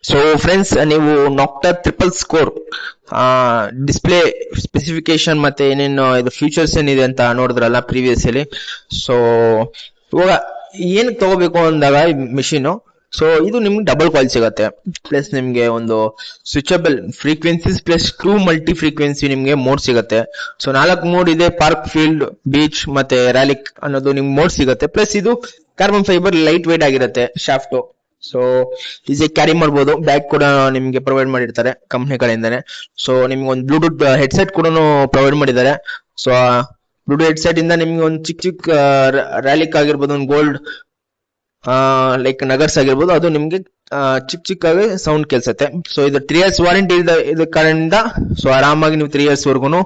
So friends, ನೀವು ನಾಕ್ಟಾ triple score display specification ಮತ್ತೆ ಏನೇನು ಇದು ಫ್ಯೂಚರ್ಸ್ ಏನಿದೆ ಅಂತ ನೋಡಿದ್ರಲ್ಲ ಪ್ರೀವಿಯಸ್ ಅಲ್ಲಿ. ಸೊ ಇವಾಗ ಏನಕ್ಕೆ ತಗೋಬೇಕು ಅಂದಾಗ ಈ ಮಿಷಿನ್, ಸೊ ಇದು ನಿಮ್ಗೆ ಡಬಲ್ ಕಾಯಿಲ್ ಸಿಗತ್ತೆ, ಪ್ಲಸ್ ನಿಮ್ಗೆ ಒಂದು switchable frequencies plus true multi frequency ನಿಮ್ಗೆ ಮೋಡ್ ಸಿಗತ್ತೆ. ಸೊ 4 ಮೋಡ್ ಇದೆ, ಪಾರ್ಕ್, ಫೀಲ್ಡ್, ಬೀಚ್ ಮತ್ತೆ ರ್ಯಾಲಿಕ್ ಅನ್ನೋದು ನಿಮ್ಗೆ ಮೋಡ್ ಸಿಗತ್ತೆ. ಪ್ಲಸ್ ಇದು ಕಾರ್ಬನ್ ಫೈಬರ್ ಲೈಟ್ ವೇಟ್ ಆಗಿರುತ್ತೆ ಶಾಫ್ಟ್. ಸೊ ಈಸಿ ಕ್ಯಾರಿ ಮಾಡ್ಬೋದು. ಬ್ಯಾಗ್ ಕೂಡ ನಿಮ್ಗೆ ಪ್ರೊವೈಡ್ ಮಾಡಿರ್ತಾರೆ ಕಂಪ್ನಿ ಕಡೆಯಿಂದಾನೆ. ಸೊ ನಿಮ್ಗೆ ಒಂದು ಬ್ಲೂಟೂತ್ ಹೆಡ್ಸೆಟ್ ಕೂಡ ಪ್ರೊವೈಡ್ ಮಾಡಿದ್ದಾರೆ. ಸೊ ಬ್ಲೂಟೂತ್ ಹೆಡ್ಸೆಟ್ ಇಂದ ನಿಮ್ಗೆ ಒಂದು ಚಿಕ್ಕ ರ್ಯಾಲಿಕ್ ಆಗಿರ್ಬೋದು, ಒಂದು ಗೋಲ್ಡ್ ಲೈಕ್ ನಗರ್ಸ್ ಆಗಿರ್ಬೋದು, ಅದು ನಿಮ್ಗೆ ಚಿಕ್ಕಾಗಿ ಸೌಂಡ್ ಕೇಳಿಸುತ್ತೆ. ಸೊ ಇದು 3 years ವಾರಂಟಿ ಇದ ಕಾರಣದಿಂದ ಸೊ ಆರಾಮಾಗಿ ನೀವು 3 years ವರ್ಗುನು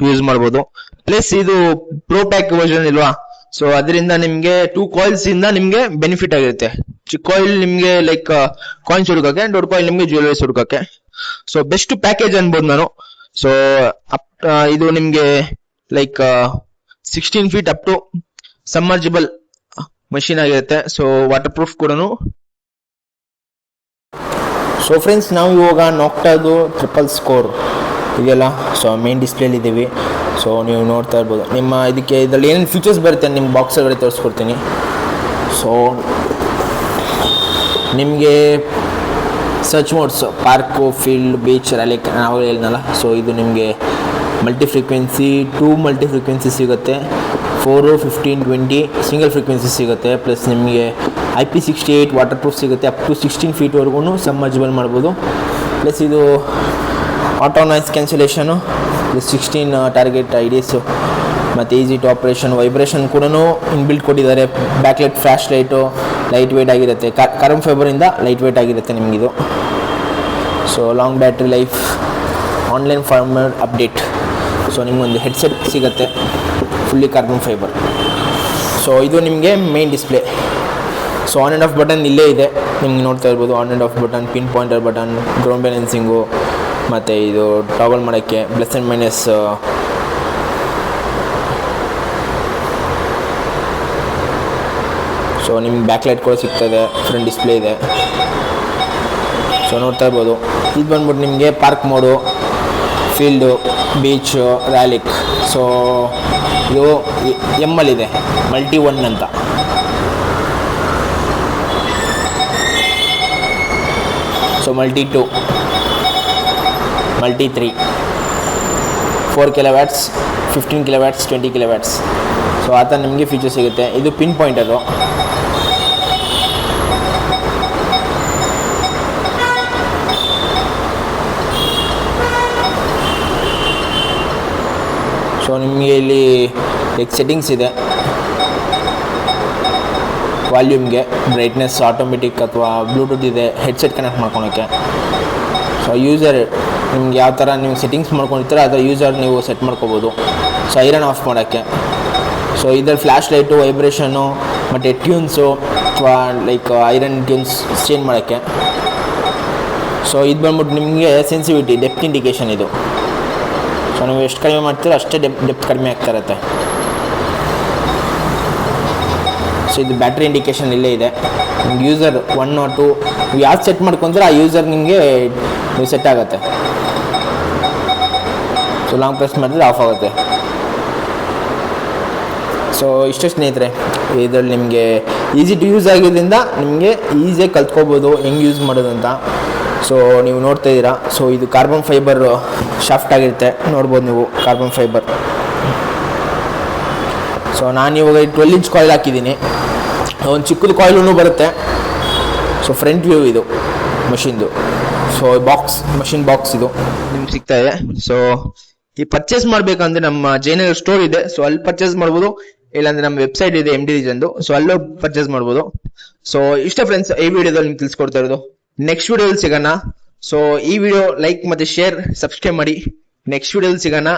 ಯೂಸ್ ಮಾಡ್ಬೋದು. ಪ್ಲಸ್ ಇದು ಪ್ರೋ ಪ್ಯಾಕ್ ವರ್ಷನ್ ಇಲ್ವಾ, ಸೊ ಅದರಿಂದ ನಿಮ್ಗೆ 2 ಕಾಯಿಲ್ಸ್ ಇಂದ ನಿಮ್ಗೆ ಬೆನಿಫಿಟ್ ಆಗಿರುತ್ತೆ. ಚಿಕ್ಕ ಕಾಯಿಲ್ ನಿಮ್ಗೆ ಲೈಕ್ ಕಾಯಿನ್ಸ್ ಹುಡುಕಕ್ಕೆ, ದೊಡ್ಡ ಕಾಯಿಲ್ ನಿಮ್ಗೆ ಜ್ಯುವೆಲರೀಸ್ ಹುಡುಕಕ್ಕೆ. ಸೊ ಬೆಸ್ಟ್ ಪ್ಯಾಕೇಜ್ ಅನ್ಬೋದು ನಾನು. ಸೊ ಇದು ನಿಮ್ಗೆ like 16 feet up to submersible machine ಆಗಿರುತ್ತೆ. ಸೊ ವಾಟರ್ ಪ್ರೂಫ್ ಕೂಡ. ಸೊ ಫ್ರೆಂಡ್ಸ್, ನಾವು ಇವಾಗ ನಾಕ್ಟಾದು ಟ್ರಿಪಲ್ ಸ್ಕೋರ್ ಇದೆಯಲ್ಲ, ಸೊ ಮೇನ್ ಡಿಸ್ಪ್ಲೇಲಿ ಇದ್ದೀವಿ. ಸೊ ನೀವು ನೋಡ್ತಾ ಇರ್ಬೋದು. ನಿಮ್ಮ ಇದರಲ್ಲಿ ಏನೇನು ಫೀಚರ್ಸ್ ಬರುತ್ತೆ ನಿಮ್ಮ ಬಾಕ್ಸ್ ಒಳಗಡೆ ತೋರಿಸ್ಕೊಡ್ತೀನಿ. ಸೊ ನಿಮಗೆ search modes park, field, beach, ರ್ಯಾಲಿಕ್ ನಾವು ಹೇಳಿದ್ನಲ್ಲ. ಸೊ ಇದು ನಿಮಗೆ ಮಲ್ಟಿ ಫ್ರೀಕ್ವೆನ್ಸಿ, 2 ಮಲ್ಟಿ ಫ್ರೀಕ್ವೆನ್ಸಿ ಸಿಗುತ್ತೆ, 4, 15, 20 ಸಿಂಗಲ್ ಫ್ರೀಕ್ವೆನ್ಸಿ ಸಿಗುತ್ತೆ. ಪ್ಲಸ್ ನಿಮಗೆ IP68 ವಾಟರ್ ಪ್ರೂಫ್ ಸಿಗುತ್ತೆ. ಅಪ್ ಟು 16 feet ವರೆಗೂ ಸಬ್ಮರ್ಜಿಬಲ್ ಮಾಡ್ಬೋದು. ಪ್ಲಸ್ ಇದು auto noise cancellation, plus 16 target IDs ಮತ್ತು ಈಸಿ ಟು ಆಪ್ರೇಷನ್. ವೈಬ್ರೇಷನ್ ಕೂಡ ಇನ್ಬಿಲ್ಟ್ ಕೊಟ್ಟಿದ್ದಾರೆ. Backlight flash light light weight ಆಗಿರುತ್ತೆ, ಕಾರ್ಬನ್ ಫೈಬರಿಂದ ಲೈಟ್ ವೇಟ್ ಆಗಿರುತ್ತೆ ನಿಮಗಿದು. So long battery life, online firmware update. So ನಿಮಗೊಂದು ಹೆಡ್ಸೆಟ್ ಸಿಗುತ್ತೆ ಫುಲ್ಲಿ ಕಾರ್ಬನ್ ಫೈಬರ್. ಸೊ ಇದು ನಿಮಗೆ main display. So on and off button ಇಲ್ಲೇ ಇದೆ, ನಿಮ್ಗೆ ನೋಡ್ತಾ ಇರ್ಬೋದು. On and off button, pin pointer button, ground balancing, ಮತ್ತು ಇದು ಟಾಗಲ್ ಮಾಡೋಕ್ಕೆ ಪ್ಲಸ್ ಆ್ಯಂಡ್ ಮೈನಸ್. ಸೊ ನಿಮ್ಗೆ ಬ್ಯಾಕ್ಲೈಟ್ ಕೂಡ ಸಿಗ್ತದೆ, ಫ್ರಂಟ್ ಡಿಸ್ಪ್ಲೇ ಇದೆ. ಸೊ ನೋಡ್ತಾ ಇರ್ಬೋದು. ಇದು ಬಂದ್ಬಿಟ್ಟು ನಿಮಗೆ ಪಾರ್ಕ್ ಮೋಡು, ಫೀಲ್ಡು, ಬೀಚು, ರ್ಯಾಲಿಕ್. ಸೊ ಇದು ಎಮ್ಮಲ್ಲಿದೆ, ಮಲ್ಟಿ 1 ಅಂತ. So multi 2, multi 3, 4 kilowatts, 15 kilowatts, 20 kilowatts. So ಆ ಥರ ನಿಮಗೆ ಫೀಚರ್ ಸಿಗುತ್ತೆ. ಇದು ಪಿನ್ ಪಾಯಿಂಟ್ ಅದು. ಸೊ ನಿಮಗೆ ಇಲ್ಲಿ ಲೈಕ್ ಸೆಟ್ಟಿಂಗ್ಸ್ ಇದೆ, ವಾಲ್ಯೂಮ್ಗೆ, ಬ್ರೈಟ್ನೆಸ್, ಆಟೋಮೆಟಿಕ್ ಅಥವಾ ಬ್ಲೂಟೂತ್ ಇದೆ, ಹೆಡ್ಸೆಟ್ ಕನೆಕ್ಟ್ ಮಾಡ್ಕೊಳಕ್ಕೆ. ಸೊ ಯೂಸರ್ ನಿಮ್ಗೆ ಯಾವ ಥರ ನೀವು ಸೆಟ್ಟಿಂಗ್ಸ್ ಮಾಡ್ಕೊಂಡಿರ್ತೀರ ಅದರ ಯೂಸರ್ ನೀವು ಸೆಟ್ ಮಾಡ್ಕೋಬೋದು. ಸೊ ಐರನ್ ಆಫ್ ಮಾಡೋಕ್ಕೆ. ಸೊ ಇದರಲ್ಲಿ ಫ್ಲ್ಯಾಶ್ ಲೈಟು, ವೈಬ್ರೇಷನ್ನು ಮತ್ತು ಟ್ಯೂನ್ಸು ಅಥವಾ ಲೈಕ್ ಐರನ್ ಟ್ಯೂನ್ಸ್ ಚೇಂಜ್ ಮಾಡೋಕ್ಕೆ. ಸೊ ಇದು ಬಂದ್ಬಿಟ್ಟು ನಿಮಗೆ ಸೆನ್ಸಿವಿಟಿ, ಡೆಪ್ತ್ ಇಂಡಿಕೇಷನ್ ಇದು. ಸೊ ನೀವು ಎಷ್ಟು ಕಡಿಮೆ ಮಾಡ್ತೀರೋ ಅಷ್ಟೇ ಡೆಪ್ತ್ ಕಡಿಮೆ ಆಗ್ತಾ ಇರುತ್ತೆ. ಸೊ ಇದು ಬ್ಯಾಟ್ರಿ ಇಂಡಿಕೇಷನ್ ಇಲ್ಲೇ ಇದೆ. ನಿಮ್ಗೆ ಯೂಸರ್ 1 or 2 ನೀವು ಯಾವ್ದು ಸೆಟ್ ಮಾಡ್ಕೊಂತೀರ ಆ ಯೂಸರ್ ನಿಮಗೆ ನೀವು ಸೆಟ್ ಆಗುತ್ತೆ. ಸೊ ಲಾಂಗ್ ಪ್ರೆಸ್ ಮಾಡಿದ್ರೆ ಆಫ್ ಆಗುತ್ತೆ. ಸೊ ಇಷ್ಟೇ ಸ್ನೇಹಿತರೆ, ಇದರಲ್ಲಿ ನಿಮಗೆ ಈಸಿ ಟು ಯೂಸ್ ಆಗಿದ್ದರಿಂದ ನಿಮಗೆ ಈಸಿಯಾಗಿ ಕಲ್ತ್ಕೋಬೋದು ಹೆಂಗೆ ಯೂಸ್ ಮಾಡೋದು ಅಂತ. ಸೊ ನೀವು ನೋಡ್ತಾ ಇದ್ದೀರಾ. ಸೊ ಇದು ಕಾರ್ಬನ್ ಫೈಬರ್ ಶಾಫ್ಟ್ ಆಗಿರುತ್ತೆ, ನೋಡ್ಬೋದು ನೀವು ಕಾರ್ಬನ್ ಫೈಬರ್. ಸೊ ನಾನು ಇವಾಗ 12 inch ಕಾಯಿಲ್ ಹಾಕಿದ್ದೀನಿ. ಒಂದು ಚಿಕ್ಕದು ಕಾಯಿಲೂ ಬರುತ್ತೆ. ಸೊ ಫ್ರಂಟ್ ವ್ಯೂ ಇದು ಮಷಿನ್ದು. ಸೊ ಬಾಕ್ಸ್, ಮಷಿನ್ ಬಾಕ್ಸ್ ಇದು ನಿಮ್ಗೆ ಸಿಗ್ತಾ ಇದೆ. ಸೊ ಈ ಪರ್ಚೇಸ್ ಮಾಡಬೇಕಂದ್ರೆ ನಮ್ಮ ಜಯನಗರ್ ಸ್ಟೋರ್ ಇದೆ, ಸೊ ಅಲ್ಲಿ ಪರ್ಚೇಸ್ ಮಾಡ್ಬೋದು. ಇಲ್ಲಾಂದ್ರೆ ನಮ್ಮ ವೆಬ್ಸೈಟ್ ಇದೆ MD Regionದು, ಸೊ ಅಲ್ಲೂ ಪರ್ಚೇಸ್ ಮಾಡ್ಬೋದು. ಸೊ ಇಷ್ಟ ಫ್ರೆಂಡ್ಸ್, ಈ ವಿಡಿಯೋದಲ್ಲಿ ನಿಮ್ಗೆ ತಿಳಿಸ್ಕೊಡ್ತಾ ಇರೋದು. ನೆಕ್ಸ್ಟ್ ವಿಡಿಯೋದಲ್ಲಿ ಸಿಗೋಣ. ಸೊ ಈ ವಿಡಿಯೋ ಲೈಕ್ ಮತ್ತೆ ಶೇರ್, ಸಬ್ಸ್ಕ್ರೈಬ್ ಮಾಡಿ. ನೆಕ್ಸ್ಟ್ ವಿಡಿಯೋದಲ್ಲಿ ಸಿಗೋಣ.